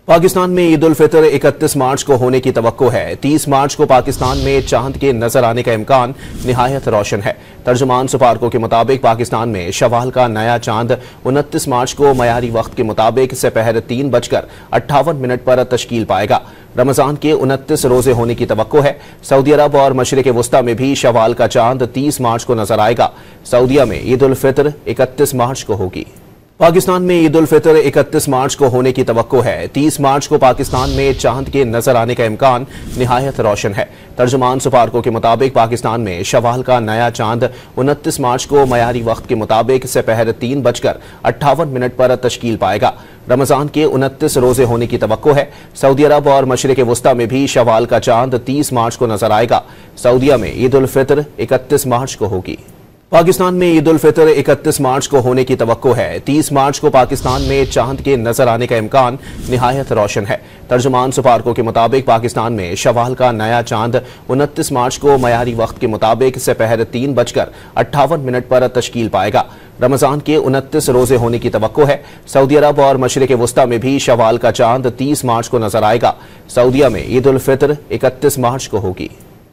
पाकिस्तान में ईद उल फितर 31 मार्च को होने की तवक्को है। 30 मार्च को पाकिस्तान में चांद के नजर आने का इम्कान निहायत रोशन है। तर्जुमान सुपारको के मुताबिक पाकिस्तान में शवाल का नया चांद 29 मार्च को मयारी वक्त के मुताबिक सपहर 3:58 पर तश्कील पाएगा। रमजान के 29 रोजे होने की तवक्को है। सऊदी अरब और मशरिक वस्ता में भी शवाल का चांद 30 मार्च को नजर आएगा। सऊदिया में ईद उल फितर 31 मार्च को होगी। पाकिस्तान में ईद उल फितर 31 मार्च को होने की तवक्को है। 30 मार्च को पाकिस्तान में चांद के नजर आने का इम्कान निहायत रोशन है। तर्जुमान सुपारको के मुताबिक पाकिस्तान में शवाल का नया चांद 29 मार्च को मयारी वक्त के मुताबिक सपहर 3:58 पर तश्कील पाएगा। रमजान के 29 रोजे होने की तवक्को है। सऊदी अरब और मशरिक वस्ता में भी शवाल का चांद 30 मार्च को नजर आएगा। सऊदिया में ईद उल फितर 31 मार्च को होगी। पाकिस्तान में ईद उल फितर 31 मार्च को होने की तवक्को है। 30 मार्च को पाकिस्तान में चांद के नजर आने का इम्कान निहायत रोशन है। तर्जुमान सुपारको के मुताबिक पाकिस्तान में शवाल का नया चांद 29 मार्च को मयारी वक्त के मुताबिक सपहर 3:58 पर तश्कील पाएगा। रमजान के 29 रोजे होने की तवक्को है। सऊदी अरब और मशरिक वस्ता में भी शवाल का चांद 30 मार्च को नजर आएगा। सऊदिया में ईद उल फितर 31 मार्च को होगी।